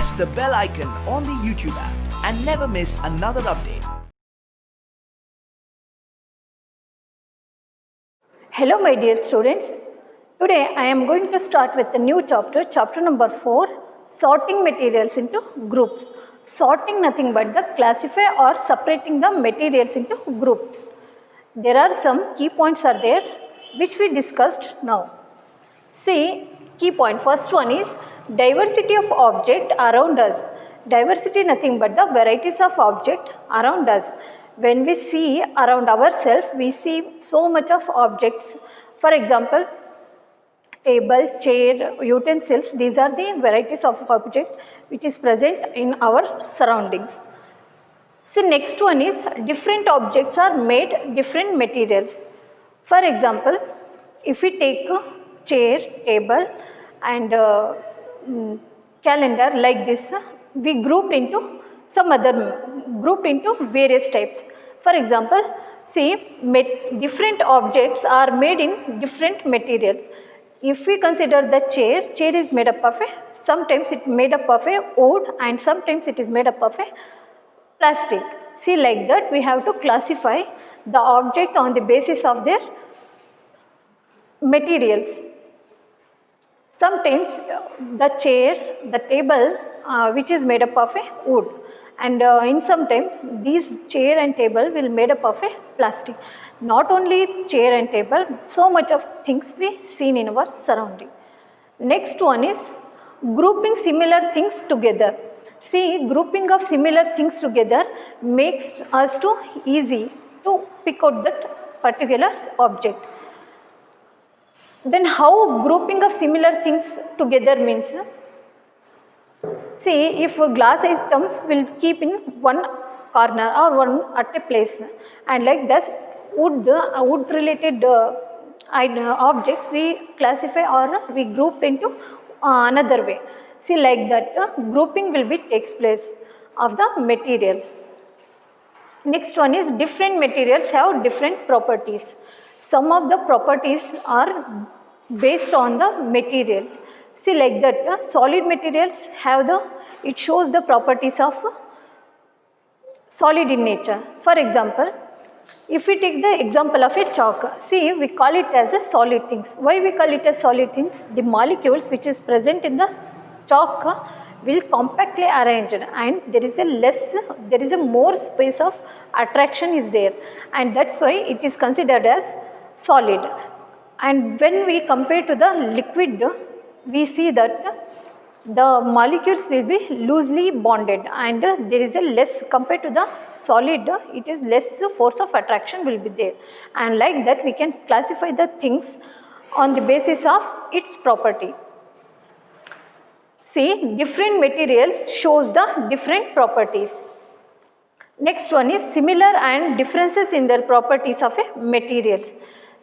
press the bell icon on the YouTube app and never miss another update. Hello my dear students, today I am going to start with a new chapter, chapter number 4, sorting materials into groups. Sorting nothing but the classify or separating the materials into groups. There are some key points are there which we discussed now. See, key point, first one is diversity of object around us. Diversity nothing but the varieties of object around us. When we see around ourselves, we see so much of objects. For example, table, chair, utensils, these are the varieties of object which is present in our surroundings. So next one is different objects are made different materials. For example, if we take a chair, table and calendar like this, we grouped into various types. For example, see, different objects are made in different materials. If we consider the chair is made up of sometimes it made up of a wood and sometimes it is made up of a plastic. See, like that we have to classify the object on the basis of their materials. Sometimes the chair, the table which is made up of a wood, and in sometimes these chair and table will made up of a plastic. Not only chair and table, so much of things we seen in our surrounding. Next one is grouping similar things together. See, grouping of similar things together makes us to easy to pick out that particular object. Then how grouping of similar things together means? See, if glass items will keep in one corner or one at a place, and like that wood related objects we classify or we group into another way. See, like that grouping will be takes place of the materials. Next one is different materials have different properties. Some of the properties are based on the materials. See, like that solid materials have it shows the properties of solid in nature. For example, if we take the example of a chalk, see, we call it as a solid things. Why we call it as solid things? The molecules which is present in the chalk will compactly arranged and there is a more space of attraction is there, and that's why it is considered as solid. And when we compare to the liquid, we see that the molecules will be loosely bonded and there is a less compared to the solid, it is less force of attraction will be there, and like that we can classify the things on the basis of its property. See, different materials shows the different properties. Next one is similar and differences in their properties of a materials.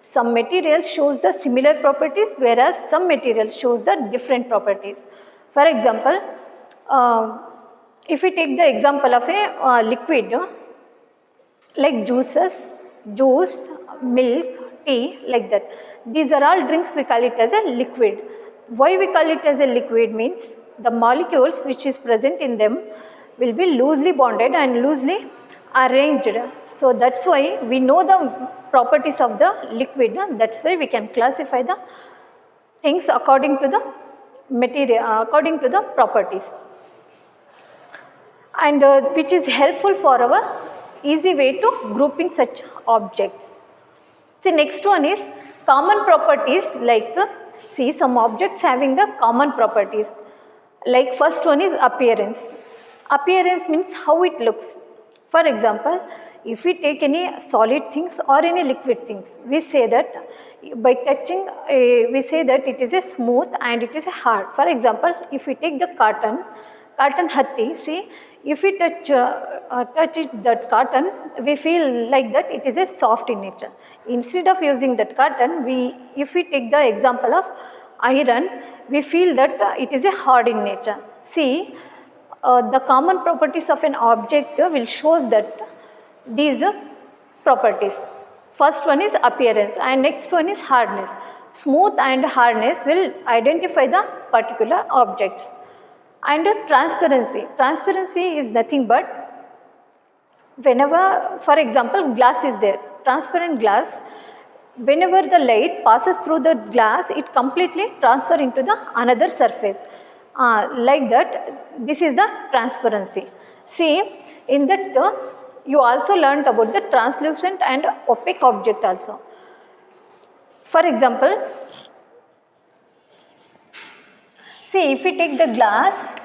Some materials shows the similar properties whereas some materials shows the different properties. For example, if we take the example of a liquid like juice, milk, tea, like that. These are all drinks, we call it as a liquid. Why we call it as a liquid means the molecules which is present in them will be loosely bonded and loosely arranged. So that's why we know the properties of the liquid. That's why we can classify the things according to the material, according to the properties, and which is helpful for our easy way to grouping such objects. The next one is common properties, like see, some objects having the common properties. Like first one is appearance. Appearance means how it looks. For example, if we take any solid things or any liquid things, we say that by touching, we say that it is a smooth and it is a hard. For example, if we take the cotton hatti, see, if we touch that cotton, we feel like that it is a soft in nature. Instead of using that cotton, if we take the example of iron, we feel that it is a hard in nature. See, the common properties of an object will shows that these properties. First one is appearance and next one is hardness. Smooth and hardness will identify the particular objects. And transparency is nothing but whenever, for example, glass is there, transparent glass, whenever the light passes through the glass, it completely transfer into the another surface. Like that, this is the transparency. See, in that you also learnt about the translucent and opaque object also. For example, see, if we take the glass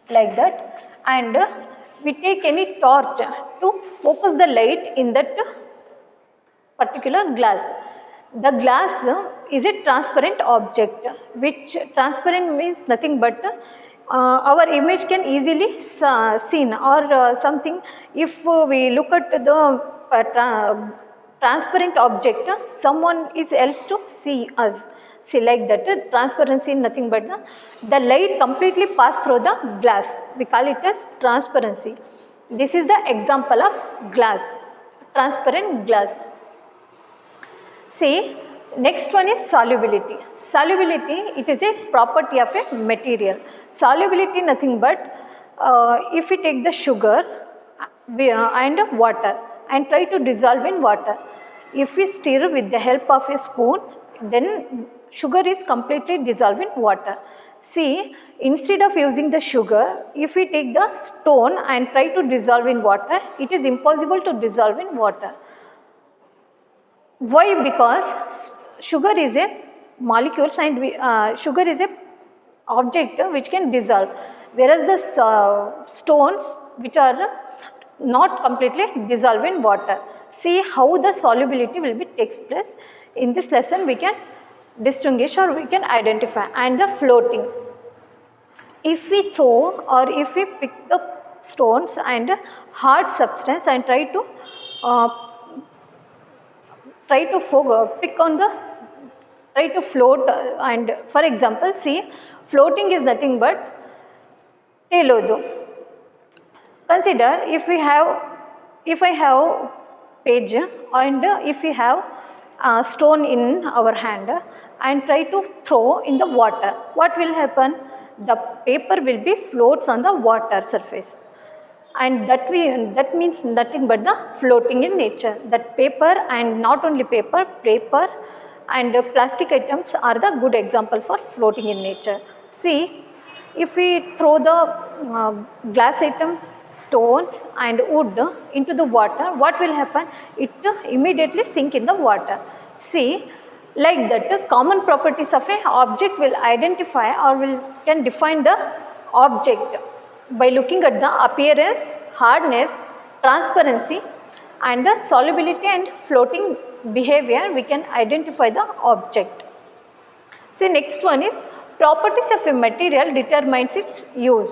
like that and we take any torch to focus the light in that particular glass, the glass is a transparent object, which transparent means nothing but our image can easily seen, or something. If we look at the transparent object, someone is else to see us. See, like that, transparency nothing but the light completely pass through the glass. We call it as transparency. This is the example of glass, transparent glass. See, next one is solubility. Solubility, it is a property of a material. Solubility nothing but if we take the sugar and water and try to dissolve in water, if we stir with the help of a spoon, then sugar is completely dissolved in water. See, instead of using the sugar, if we take the stone and try to dissolve in water, it is impossible to dissolve in water. Why? Because sugar is a molecules and sugar is a object which can dissolve, whereas the stones which are not completely dissolved in water. See how the solubility will be takes place. In this lesson we can distinguish or we can identify. And the floating, if we throw or if we pick the stones and hard substance and try to float, and for example, see, floating is nothing but telodu. Consider, if I have page and if we have stone in our hand and try to throw in the water, what will happen? The paper will be floats on the water surface, and that means nothing but the floating in nature. That paper, and not only paper and plastic items are the good example for floating in nature. See, if we throw the glass item, stones and wood into the water, what will happen? It immediately sink in the water. See, like that, common properties of an object will identify or can define the object by looking at the appearance, hardness, transparency and the solubility and floating behavior. We can identify the object. See, next one is properties of a material determines its use.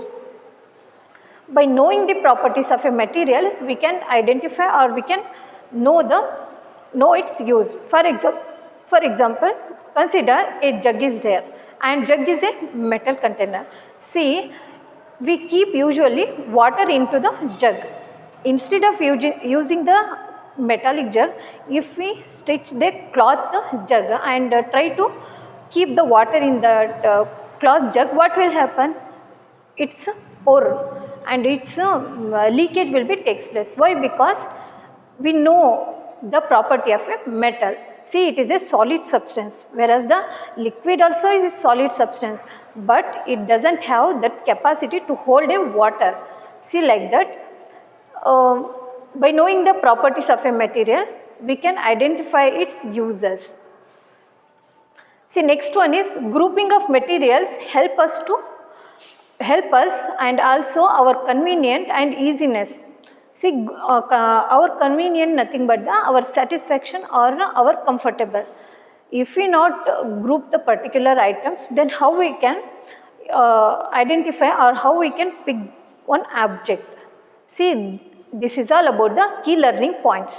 By knowing the properties of a material, we can identify or we can know its use. For example, consider a jug is there, and jug is a metal container. See, we keep usually water into the jug. Instead of using the metallic jug, if we stitch the cloth jug and try to keep the water in that cloth jug, what will happen? It's pour and its leakage will be takes place. Why? Because we know the property of a metal. See, it is a solid substance, whereas the liquid also is a solid substance, but it doesn't have that capacity to hold a water. See, like that, by knowing the properties of a material, we can identify its uses. See, next one is grouping of materials help us and also our convenient and easiness. See, our convenient nothing but our satisfaction or our comfortable. If we not group the particular items, then how we can identify or how we can pick one object. See, this is all about the key learning points.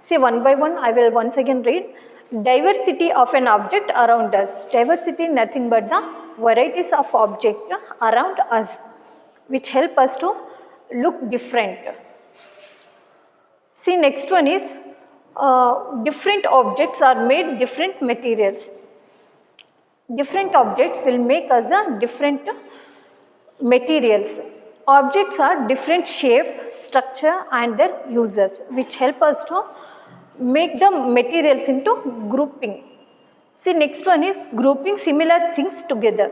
See, one by one I will once again read. Diversity of an object around us. Diversity nothing but the varieties of object around us which help us to look different. See, next one is different objects are made different materials. Different objects will make us a different materials. Objects are different shape, structure and their uses which help us to make the materials into grouping. See, next one is grouping similar things together.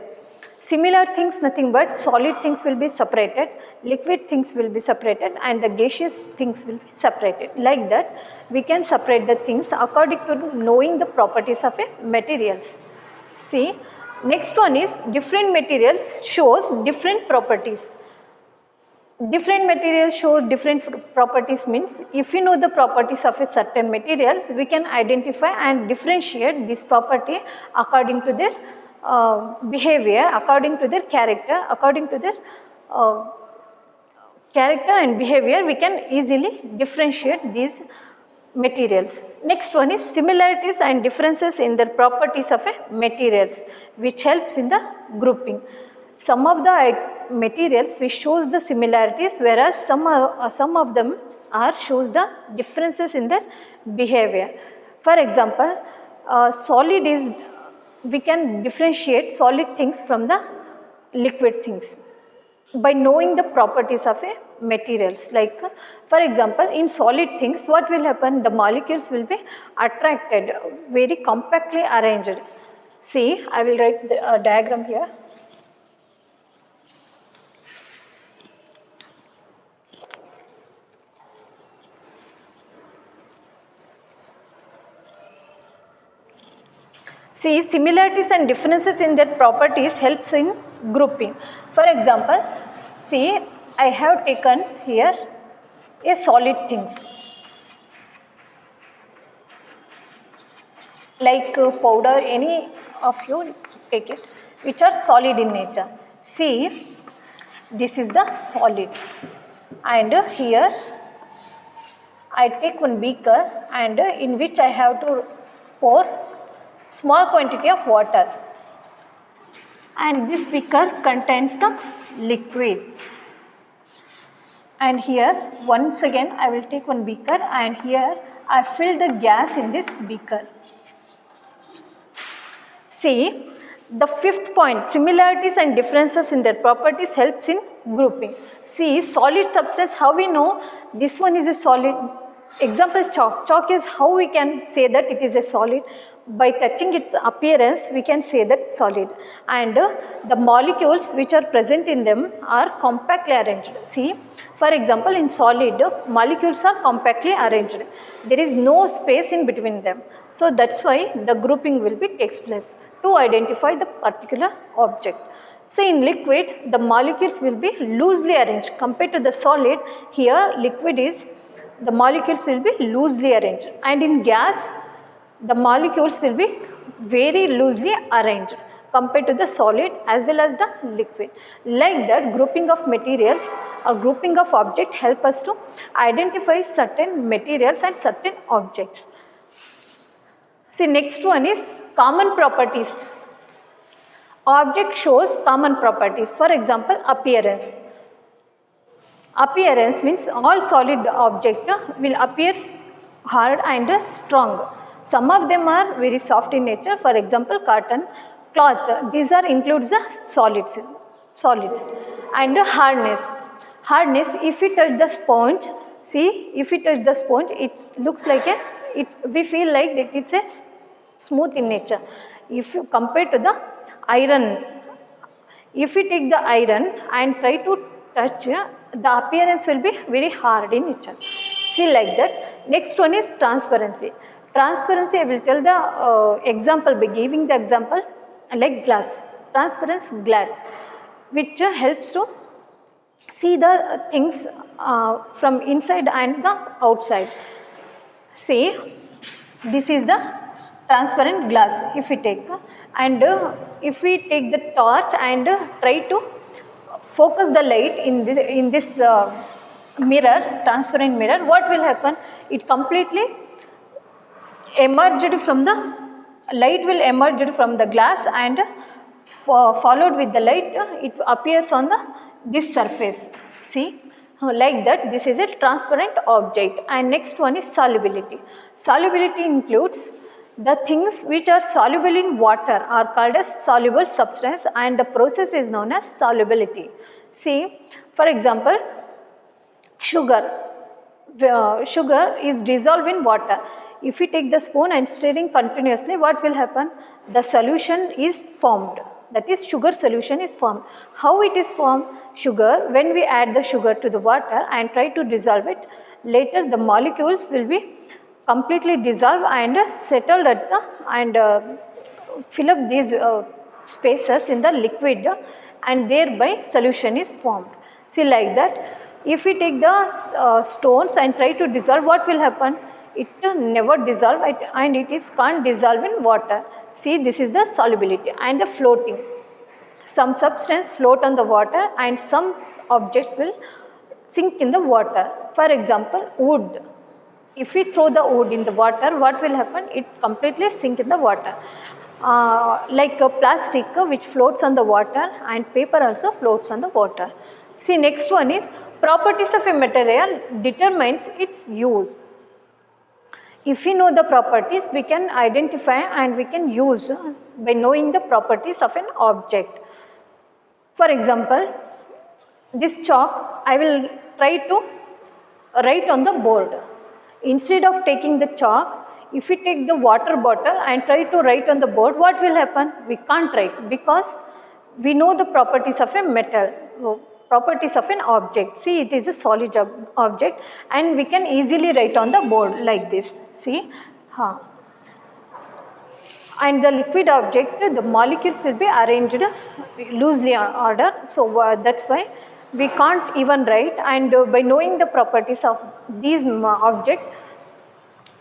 Similar things nothing but solid things will be separated, liquid things will be separated and the gaseous things will be separated. Like that we can separate the things according to knowing the properties of a materials. See, next one is different materials shows different properties. Different materials show different properties means if you know the properties of a certain materials, we can identify and differentiate this property according to their behavior, according to their character, according to their character and behavior, we can easily differentiate these materials. Next one is similarities and differences in the properties of a materials which helps in the grouping. Some of the materials which shows the similarities whereas some of them are shows the differences in their behavior. For example, solid is, we can differentiate solid things from the liquid things by knowing the properties of a materials. Like for example, in solid things what will happen, the molecules will be attracted, very compactly arranged. See, I will write the diagram here. See, similarities and differences in their properties helps in grouping. For example, see, I have taken here a solid things like powder, any of you take it, which are solid in nature. See, this is the solid and here I take one beaker and in which I have to pour small quantity of water and this beaker contains the liquid and here once again I will take one beaker and here I fill the gas in this beaker. See, the fifth point, similarities and differences in their properties helps in grouping. See, solid substance, how we know this one is a solid. Example, chalk. Chalk is how we can say that it is a solid. By touching its appearance, we can say that solid. And the molecules which are present in them are compactly arranged. See, for example, in solid, molecules are compactly arranged. There is no space in between them. So that's why the grouping will be takes place to identify the particular object. So in liquid, the molecules will be loosely arranged compared to the solid. Here, liquid is, the molecules will be loosely arranged, and in gas, the molecules will be very loosely arranged compared to the solid as well as the liquid. Like that, grouping of materials or grouping of objects help us to identify certain materials and certain objects. See, next one is common properties. Object shows common properties. For example, appearance. Appearance means all solid object will appear hard and strong. Some of them are very soft in nature. For example, cotton, cloth. These are includes the solids. And hardness. Hardness. If we touch the sponge, see, if we touch the sponge, it looks like we feel like that it's a smooth in nature. If you compare to the iron, if we take the iron and try to touch, the appearance will be very hard in nature. See, like that. Next one is transparency. Transparency, I will tell the example by giving the example like glass. Transparent glass, which helps to see the things from inside and the outside. See, this is the transparent glass. If we take and if we take the torch and try to focus the light in this mirror, transparent mirror, what will happen? It completely emerged from the light will emerge from the glass and followed with the light, it appears on this surface. See, like that, this is a transparent object. And next one is solubility. Solubility includes the things which are soluble in water are called as soluble substance, and the process is known as solubility. See, for example, sugar. Sugar is dissolved in water. If we take the spoon and stirring continuously, what will happen? The solution is formed. That is, sugar solution is formed. How it is formed? Sugar, when we add the sugar to the water and try to dissolve it, later the molecules will be completely dissolved and settled at the fill up these spaces in the liquid, and thereby solution is formed. See, like that, if we take the stones and try to dissolve, what will happen? It never dissolve and it is can't dissolve in water. See, this is the solubility and the floating. Some substance float on the water and some objects will sink in the water. For example, wood. If we throw the wood in the water, what will happen? It completely sink in the water. Like a plastic which floats on the water, and paper also floats on the water. See, next one is properties of a material determines its use. If we know the properties, we can identify and we can use by knowing the properties of an object. For example, this chalk I will try to write on the board. Instead of taking the chalk, if we take the water bottle and try to write on the board, what will happen? We can't write because we know the properties of a metal, properties of an object. See, it is a solid object and we can easily write on the board like this. See, and the liquid object, the molecules will be arranged loosely in order. So that's why we can't even write, and by knowing the properties of these object,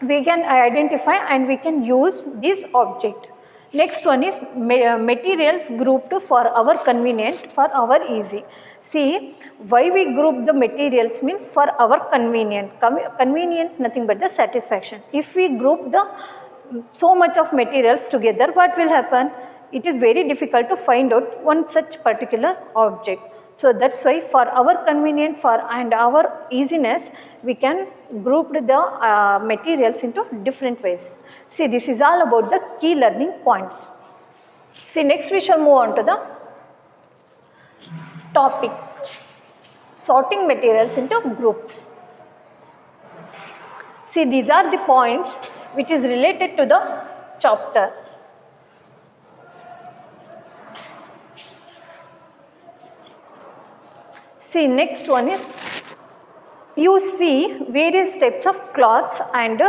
we can identify and we can use this object. Next one is materials grouped for our convenient, for our easy. See, why we group the materials means for our convenient. Convenient, nothing but the satisfaction. If we group the so much of materials together, what will happen? It is very difficult to find out one such particular object. So that's why for our convenience and our easiness, we can group the materials into different ways. See, this is all about the key learning points. See, next we shall move on to the topic, sorting materials into groups. See, these are the points which is related to the chapter. See, next one is, you see various types of cloths and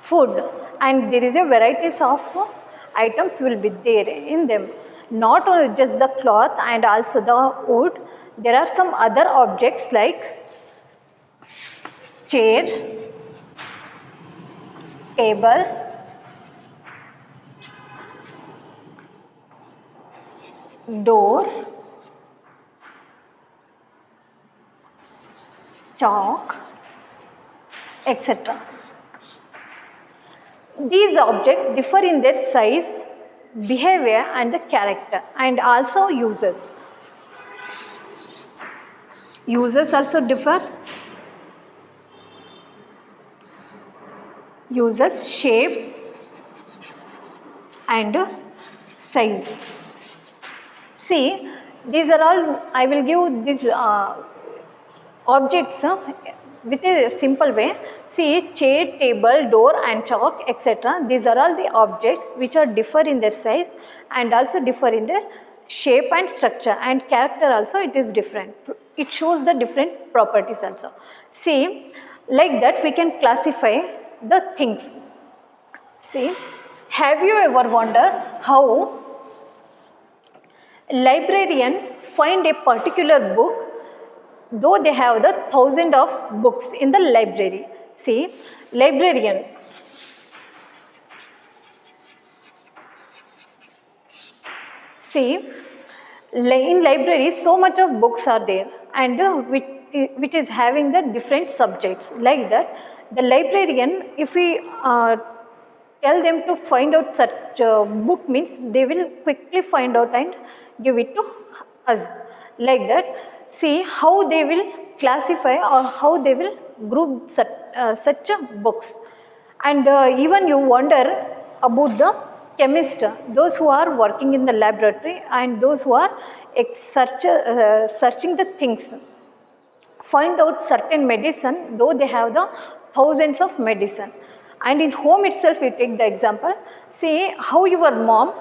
food, and there is a varieties of items will be there in them. Not only just the cloth and also the wood, there are some other objects like chair, table, door, chalk, etc. These objects differ in their size, behavior and the character, and also uses. Uses also differ. Uses, shape and size. See, these are all, I will give these objects with a simple way. See, chair, table, door and chalk, etc. These are all the objects which are differ in their size and also differ in their shape and structure, and character also it is different. It shows the different properties also. See, like that we can classify the things. See, have you ever wondered how librarian find a particular book though they have the thousands of books in the library? See, librarian, see, in library so much of books are there, and which is having the different subjects. Like that, the librarian, if we tell them to find out such a book, means they will quickly find out and give it to us. Like that, see how they will classify or how they will group such books. And even you wonder about the chemist, those who are working in the laboratory and those who are searching the things, find out certain medicine, though they have the thousands of medicine. And in home itself, you take the example, see how your mom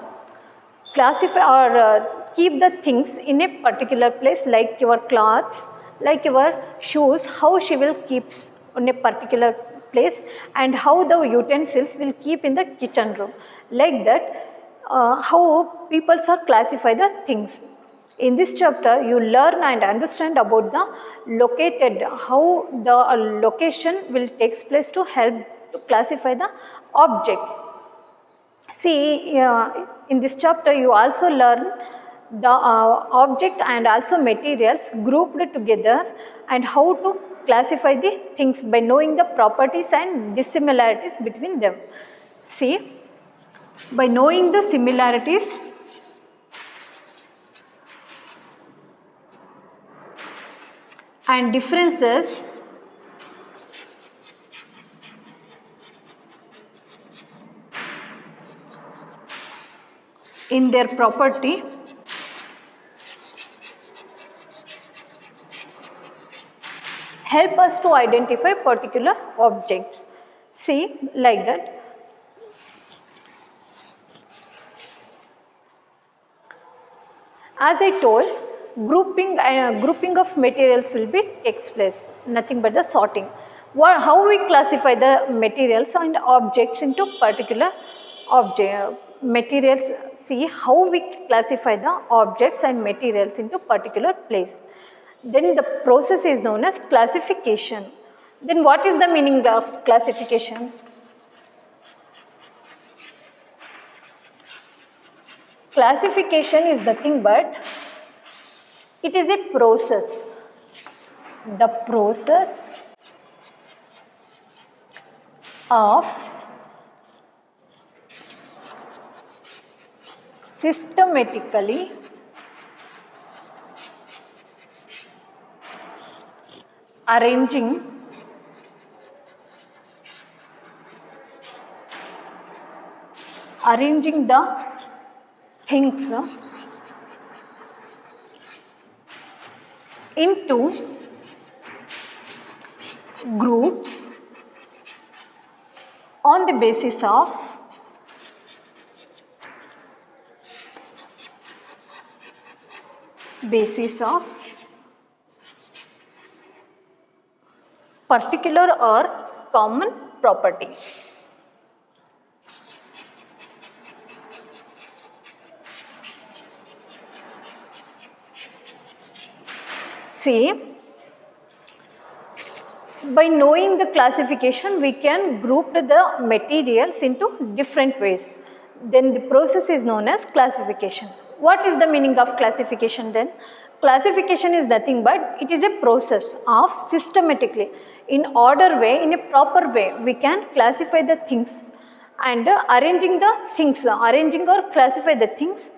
classify or keep the things in a particular place, like your clothes, like your shoes, how she will keep in a particular place, and how the utensils will keep in the kitchen room. Like that, how people are classify the things. In this chapter, you learn and understand about the located, how the location will takes place to help to classify the objects. See, in this chapter you also learn the object and also materials grouped together and how to classify the things by knowing the properties and dissimilarities between them. See, by knowing the similarities and differences in their property, help us to identify particular objects. See, like that. As I told, grouping of materials will be takes place, nothing but the sorting. How we classify the materials and objects into particular materials. See how we classify the objects and materials into particular place. Then the process is known as classification. Then what is the meaning of classification? Classification is nothing but it is a process. The process of systematically arranging the things into groups on the basis of particular or common property. See, by knowing the classification, we can group the materials into different ways. Then the process is known as classification. What is the meaning of classification then? Classification is nothing but it is a process of systematically, in order way, in a proper way, we can classify the things and arranging or classify the things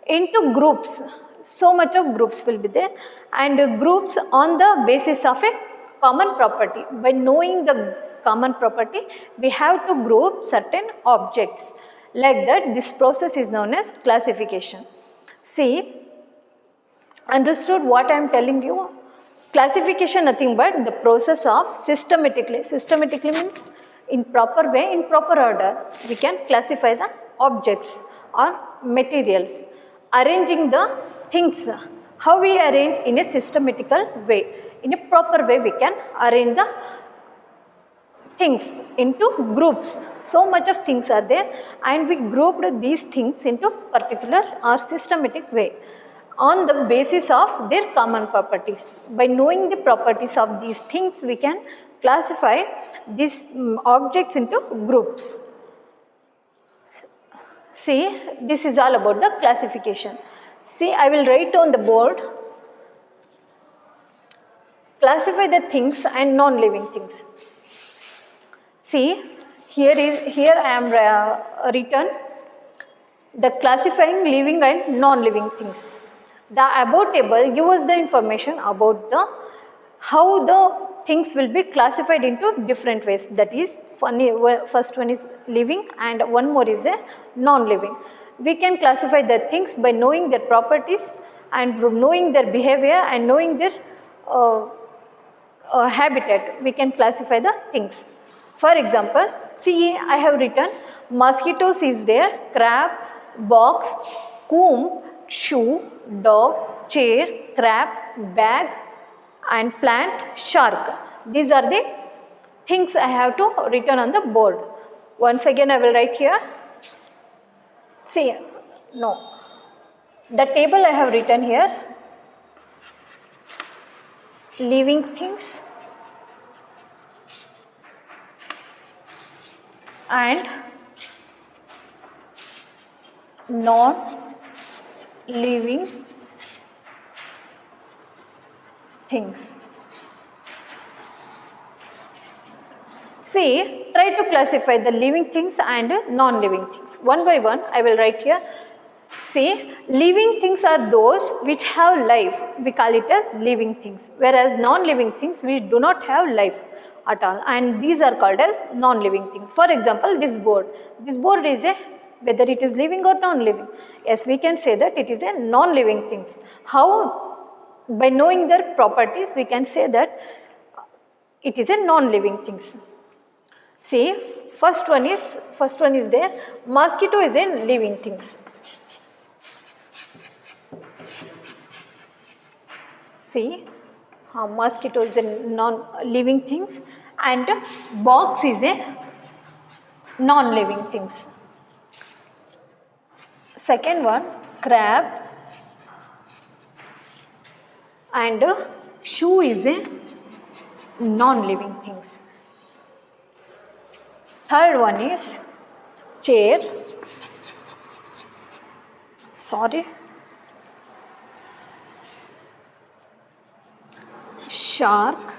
into groups. So much of groups will be there, and groups on the basis of a common property. By knowing the common property, we have to group certain objects. Like that, this process is known as classification. See, understood what I am telling you? Classification nothing but the process of systematically means in proper way, in proper order, we can classify the objects or materials. Arranging the things, how we arrange in a systematical way, in a proper way we can arrange the things into groups. So much of things are there and we grouped these things into particular or systematic way on the basis of their common properties. By knowing the properties of these things, we can classify these objects into groups. See, this is all about the classification. See, I will write on the board, classify the things and non-living things. See, here I am written the classifying living and non-living things. The above table gives us the information about the how the things will be classified into different ways. That is, first one is living and one more is a non-living. We can classify the things by knowing their properties and knowing their behavior and knowing their habitat, we can classify the things. For example, see, I have written mosquitoes is there, crab, box, comb, shoe, dog, chair, crab, bag and plant, shark. These are the things I have to written on the board. Once again I will write here. See, no, the table I have written here, living things and non-living things. See, try to classify the living things and non-living things. One by one, I will write here. See, living things are those which have life. We call it as living things. Whereas non-living things which do not have life at all. And these are called as non-living things. For example, this board. This board is a, whether it is living or non-living. Yes, we can say that it is a non-living things. How? By knowing their properties, we can say that it is a non-living things. See, first one is there. Mosquito is a living things. See, mosquito is a non-living things and box is a non-living things. Second one, crab and shoe is a non-living things. Third one is chair, shark,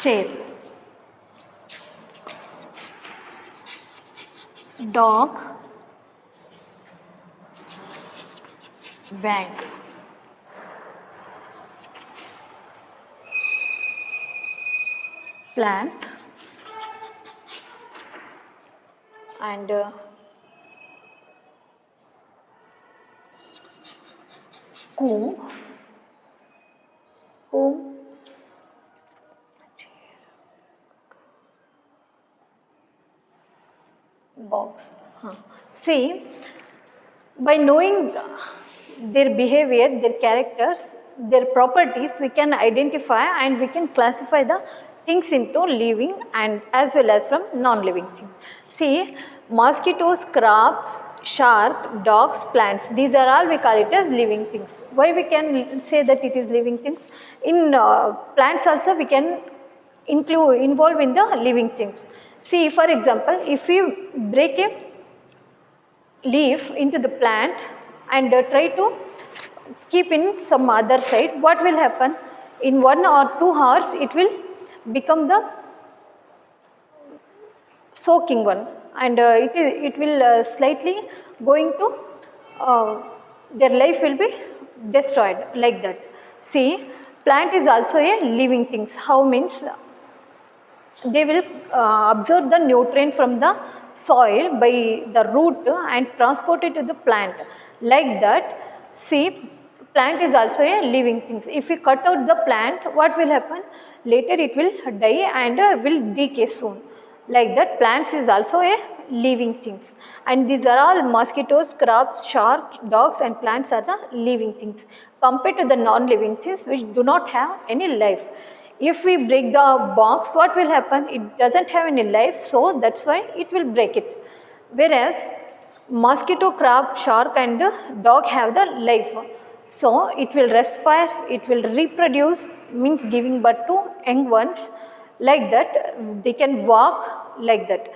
chair, dog, bag. Plant and comb, box. See, by knowing their behavior, their characters, their properties, we can identify and we can classify the things into living and as well as from non-living things. See, mosquitoes, crabs, shark, dogs, plants, these are all we call it as living things. Why we can say that it is living things? In plants also we can involve in the living things. See, for example, if we break a leaf into the plant and try to keep in some other side, what will happen? In 1 or 2 hours it will become the soaking one and it will slightly going to their life will be destroyed like that. See, plant is also a living things. How means they will absorb the nutrient from the soil by the root and transport it to the plant like that. See, plant is also a living things. If we cut out the plant, what will happen? Later it will die and will decay soon. Like that, plants is also a living things. And these are all mosquitoes, crabs, sharks, dogs and plants are the living things compared to the non-living things which do not have any life. If we break the box, what will happen? It doesn't have any life, so that's why it will break it. Whereas mosquito, crab, shark and dog have the life. So it will respire, it will reproduce, means giving birth to young ones, like that. They can walk like that.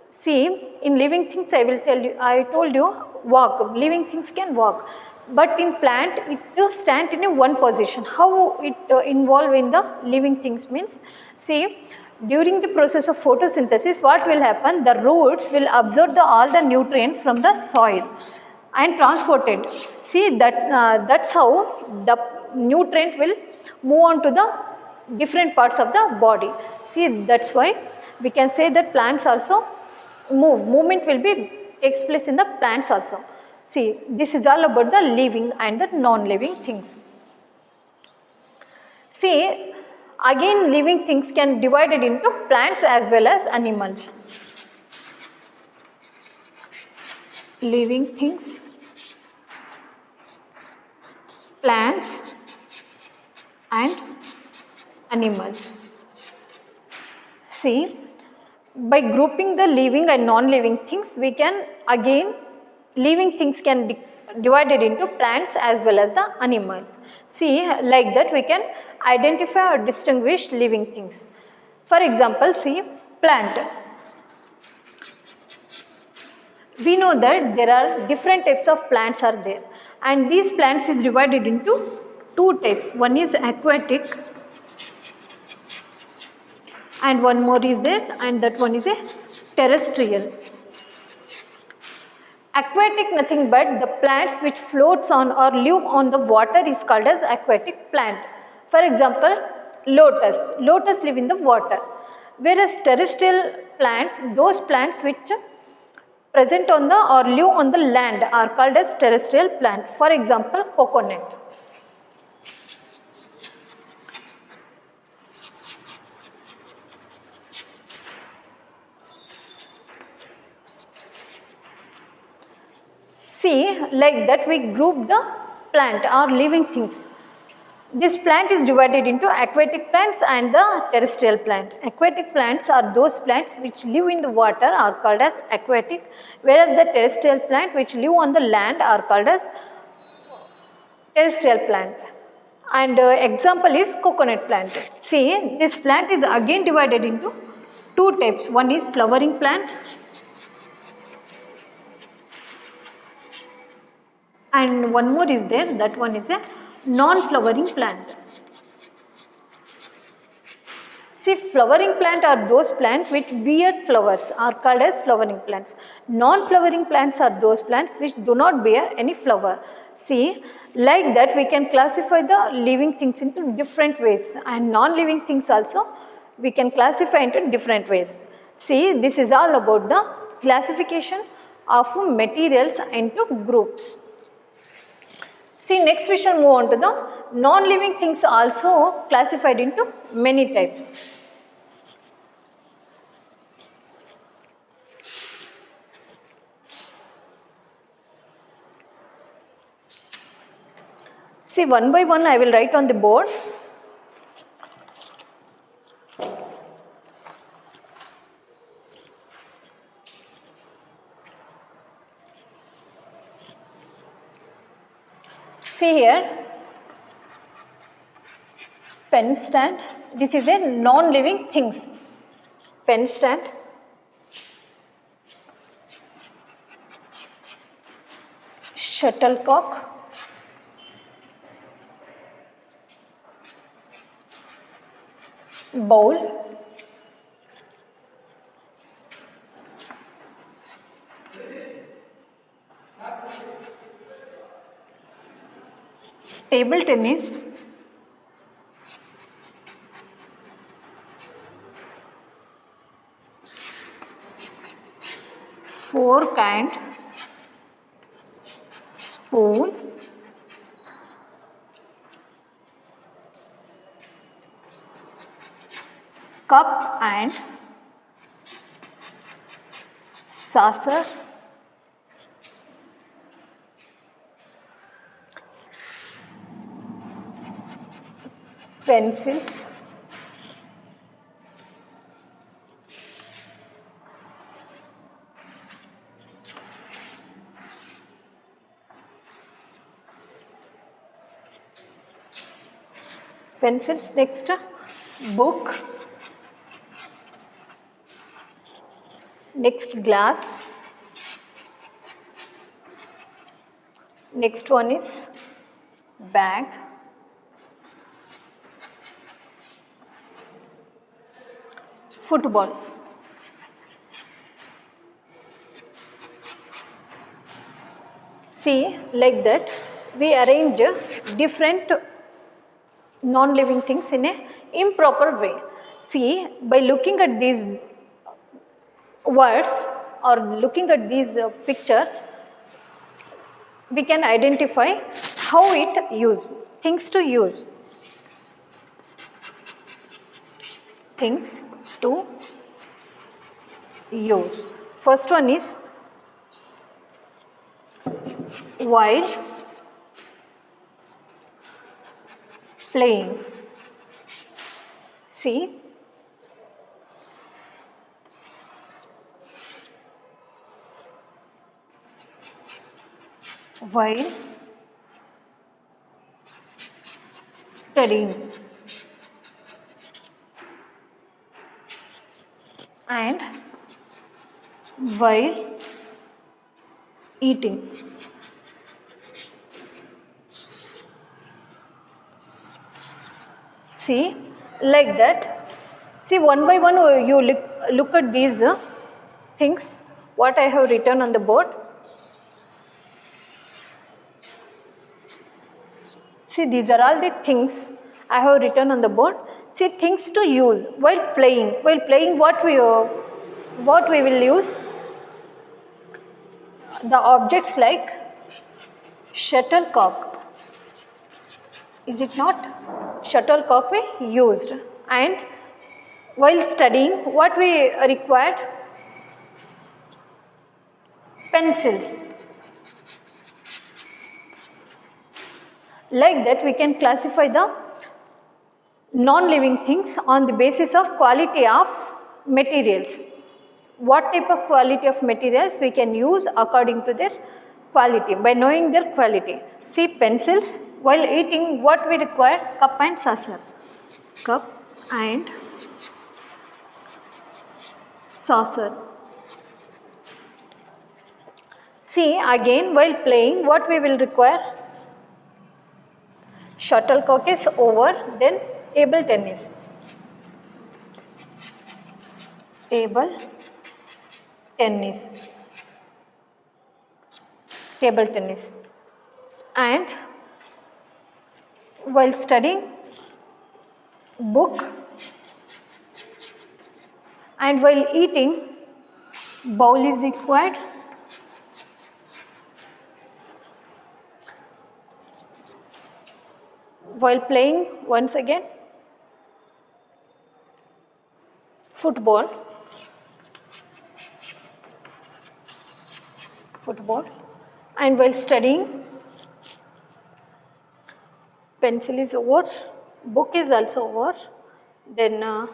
See, in living things I told you walk, living things can walk. But in plant, it stand in a one position. How it involve in the living things means, see, during the process of photosynthesis, what will happen? The roots will absorb all the nutrients from the soil and transport it. See, that's how the nutrient will move on to the different parts of the body. See, that's why we can say that plants also movement will be takes place in the plants also. See, this is all about the living and the non-living things. See, again living things can be divided into plants as well as animals. Living things, plants and animals. See, by grouping the living and non-living things, we can again, living things can be divided into plants as well as the animals. See, like that we can identify or distinguish living things. For example, see, plant. We know that there are different types of plants are there, and these plants is divided into two types. One is aquatic and one more is there, and that one is a terrestrial. Aquatic nothing but the plants which floats on or live on the water is called as aquatic plant. For example, lotus. Lotus live in the water. Whereas terrestrial plant, those plants which present on the or live on the land are called as terrestrial plant. For example, coconut. See, like that we group the plant or living things. This plant is divided into aquatic plants and the terrestrial plant. Aquatic plants are those plants which live in the water are called as aquatic, whereas the terrestrial plant which live on the land are called as terrestrial plant. And example is coconut plant. See, this plant is again divided into two types. One is flowering plant and one more is there, that one is a non-flowering plant. See, flowering plant are those plants which bear flowers are called as flowering plants. Non-flowering plants are those plants which do not bear any flower. See, like that we can classify the living things into different ways, and non-living things also we can classify into different ways. See, this is all about the classification of materials into groups. See, next we shall move on to the non-living things also classified into many types. See, one by one I will write on the board. See here, pen stand, this is a non-living things. Pen stand, shuttlecock, bowl, table tennis, fork and spoon, cup and saucer, pencils, next book, next glass, next one is bag, football. See, like that we arrange different non-living things in a improper way. See, by looking at these words, or looking at these pictures, we can identify how it use, things to use. Things to use. First one is while playing. See, while studying and while eating. See, like that. See, one by one you look at these things, what I have written on the board. See, these are all the things I have written on the board. See, things to use while playing. While playing, what we will use? The objects like shuttlecock. Is it not? Shuttlecock we used. And while studying, what we required? Pencils. Like that, we can classify the non-living things on the basis of quality of materials. What type of quality of materials we can use according to their quality, by knowing their quality. See, pencils. While eating, what we require? Cup and saucer. Cup and saucer. See, again, while playing, what we will require? Shuttlecock is over, then table tennis. Table tennis. Table tennis. And while studying, book, and while eating, bowl is required. While playing, once again, football, and while studying, pencil is over, book is also over, then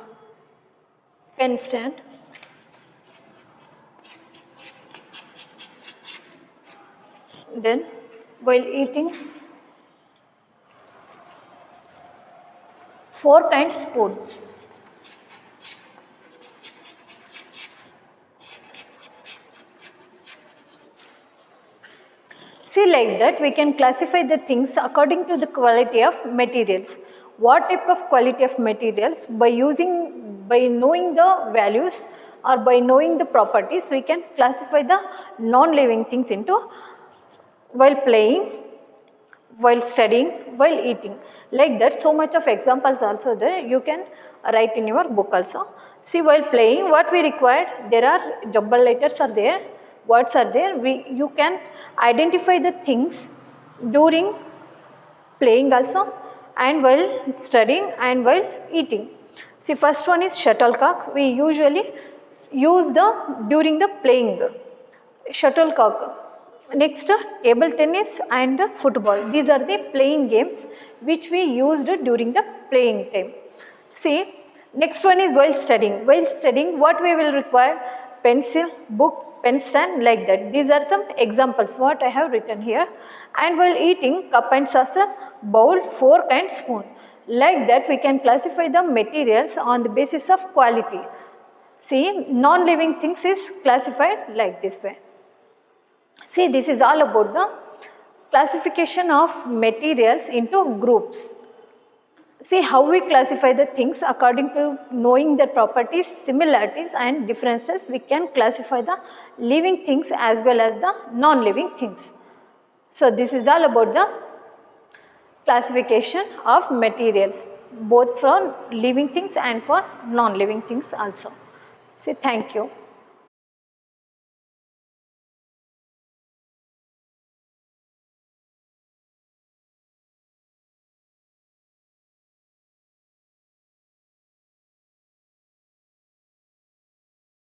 pen stand, then while eating, fork and spoon. See, like that we can classify the things according to the quality of materials. What type of quality of materials? By knowing the values or by knowing the properties, we can classify the non-living things into while playing, while studying, while eating. Like that, so much of examples also there, you can write in your book also. See, while playing, what we required? There are jumble letters are there, words are there. You can identify the things during playing also, and while studying, and while eating. See, first one is shuttlecock. We usually use during the playing, shuttlecock. Next, table tennis and football. These are the playing games which we used during the playing time. See, next one is while studying. While studying, what we will require? Pencil, book, pen stand, like that. These are some examples what I have written here. And while eating, cup and saucer, bowl, fork and spoon. Like that, we can classify the materials on the basis of quality. See, non-living things is classified like this way. See, this is all about the classification of materials into groups. See how we classify the things according to knowing their properties, similarities and differences. We can classify the living things as well as the non-living things. So, this is all about the classification of materials, both for living things and for non-living things also. Say thank you.